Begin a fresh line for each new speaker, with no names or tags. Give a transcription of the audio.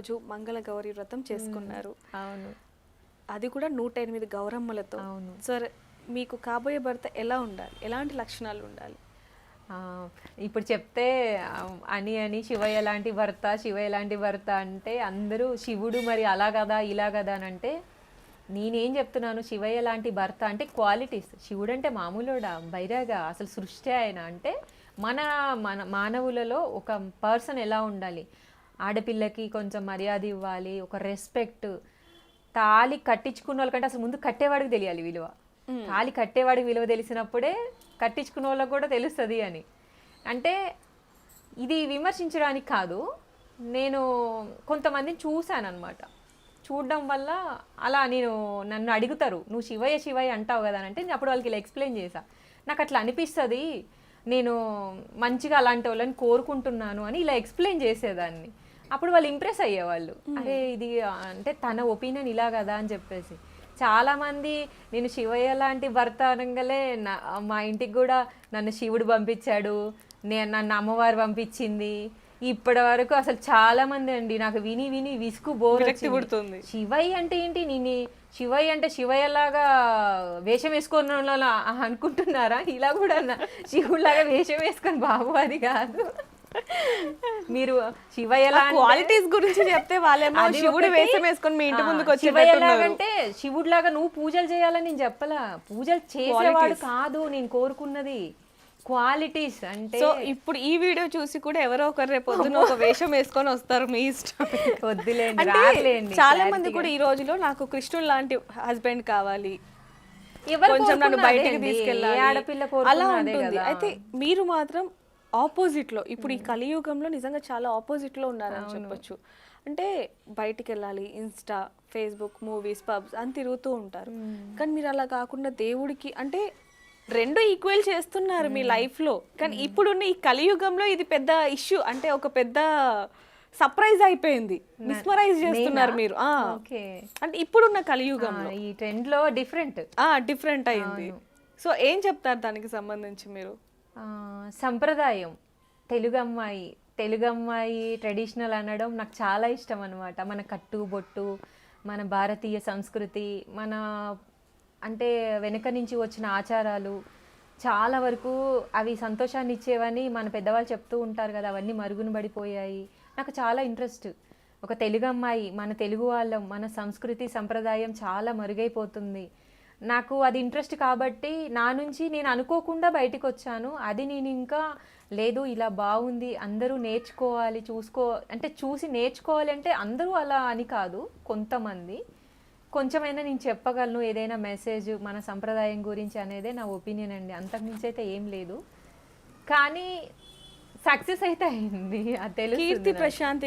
రోజు మంగళ గౌరి వ్రతం చేసుకున్నారు.
అవును.
అది కూడా 108 గౌరమ్మలతో.
అవును.
సరే, మీకు కాబోయే భర్త ఎలా ఉండాలి, ఎలాంటి లక్షణాలు ఉండాలి?
ఇప్పుడు చెప్తే అని శివయ్య లాంటి భర్త, శివయ్య లాంటి భర్త అంటే అందరూ శివుడు మరి అలా కదా ఇలా కదా అని అంటే, నేనేం చెప్తున్నాను, శివయ్య లాంటి భర్త అంటే క్వాలిటీస్. శివుడు అంటే మామూలుడా, బైరాగా, అసలు సృష్టి ఆయన అంటే మన మన మానవులలో ఒక పర్సన్ ఎలా ఉండాలి, ఆడపిల్లకి కొంచెం మర్యాద ఇవ్వాలి, ఒక రెస్పెక్ట్. తాళి కట్టించుకున్న వాళ్ళకంటే అసలు ముందు కట్టేవాడికి తెలియాలి విలువ. తాళి కట్టేవాడికి విలువ తెలిసినప్పుడే కట్టించుకున్న వాళ్ళకి కూడా తెలుస్తుంది అని. అంటే ఇది విమర్శించడానికి కాదు, నేను కొంతమందిని చూశాను అనమాట. చూడడం వల్ల అలా నన్ను అడుగుతారు, నువ్వు శివయ్య శివయ్య అంటావు కదా అంటే నేను అప్పుడు వాళ్ళకి ఇలా ఎక్స్ప్లెయిన్ చేశా. నాకు అట్లా అనిపిస్తుంది, నేను మంచిగా అలాంటి వాళ్ళని కోరుకుంటున్నాను అని ఇలా ఎక్స్ప్లెయిన్ చేసేదాన్ని. అప్పుడు వాళ్ళు ఇంప్రెస్ అయ్యేవాళ్ళు, అరే ఇది అంటే తన ఒపీనియన్ ఇలా కదా అని చెప్పేసి. చాలామంది నేను శివయ్య లాంటి భర్త అనగానే మా ఇంటికి కూడా నన్ను శివుడు పంపించాడు, నన్ను అమ్మవారు పంపించింది. ఇప్పటి వరకు అసలు చాలా మంది అండి నాకు విని విని విసుగు బోర్
పుడుతుంది.
శివయ్య అంటే ఏంటి, నేను శివయ్య అంటే శివయ్య లాగా వేషం వేసుకొని అనుకుంటున్నారా? ఇలా కూడా శివుడిలాగా వేషం వేసుకొని బాబు అది కాదు. మీరు శివయ్య
క్వాలిటీస్ గురించి చెప్తే వాళ్ళేమో శివుడు వేషం వేసుకొని మీ ఇంటి ముందుకు వచ్చి
శివయ్య లాగా అంటే శివుడు లాగా నువ్వు పూజలు చేయాలని నేను చెప్పలా. పూజలు చేసేవాడు కాదు నేను కోరుకున్నది, క్వాలిటీస్. అంటే
సో ఇప్పుడు ఈ వీడియో చూసి కూడా ఎవరో ఒకరు రేపు పొద్దున ఒక వేషం వేసుకొని వస్తారు, మీ ఇష్టం.
వద్దులేండి, రాలేండి.
చాలా మంది కూడా ఈ రోజులో నాకు కృష్ణుడు లాంటి హస్బెండ్ కావాలి, కొంచెం నన్ను బయటికి తీసుకెళ్ళాలి, అలా ఉంటుంది. అయితే మీరు మాత్రం ఆపోజిట్ లో, ఇప్పుడు ఈ కలియుగంలో నిజంగా చాలా ఆపోజిట్ లో ఉన్నారని చెప్పొచ్చు. అంటే బయటికి వెళ్ళాలి, ఇన్స్టా, ఫేస్బుక్, మూవీస్, పబ్స్ అని తిరుగుతూ ఉంటారు. కానీ మీరు అలా కాకుండా దేవుడికి అంటే రెండు ఈక్వల్ చేస్తున్నారు మీ లైఫ్ లో. కానీ ఇప్పుడున్న ఈ కలియుగంలో ఇది పెద్ద ఇష్యూ, అంటే ఒక పెద్ద సర్ప్రైజ్ అయిపోయింది, మిస్మరైజ్ చేస్తున్నారు మీరు. అంటే ఇప్పుడున్న కలియుగంలో
ఈ ట్రెండ్ లో
డిఫరెంట్ అయింది. సో ఏం చెప్తారు దానికి సంబంధించి మీరు?
సంప్రదాయం, తెలుగు అమ్మాయి ట్రెడిషనల్ అనడం నాకు చాలా ఇష్టం అనమాట. మన కట్టు బొట్టు, మన భారతీయ సంస్కృతి, మన అంటే వెనుక నుంచి వచ్చిన ఆచారాలు చాలా వరకు అవి సంతోషాన్ని ఇచ్చేవని మన పెద్దవాళ్ళు చెప్తూ ఉంటారు కదా, అవన్నీ మరుగున పడిపోయాయి. నాకు చాలా ఇంట్రెస్ట్. ఒక తెలుగు అమ్మాయి, మన తెలుగు వాళ్ళం, మన సంస్కృతి సంప్రదాయం చాలా మరుగైపోతుంది. నాకు అది ఇంట్రెస్ట్ కాబట్టి నా నుంచి నేను అనుకోకుండా బయటకు వచ్చాను. అది నేను ఇంకా లేదు, ఇలా బాగుంది, అందరూ నేర్చుకోవాలి, అంటే చూసి నేర్చుకోవాలి. అంటే అందరూ అలా అని కాదు, కొంతమంది కొంచెమైనా నేను చెప్పగలను ఏదైనా మెసేజ్ మన సంప్రదాయం గురించి అనేదే నా ఒపీనియన్ అండి. అంతకుమించి అయితే ఏం లేదు. కానీ సక్సెస్ అయితే అయింది, అది తెలుసు.
కీర్తి ప్రశాంతి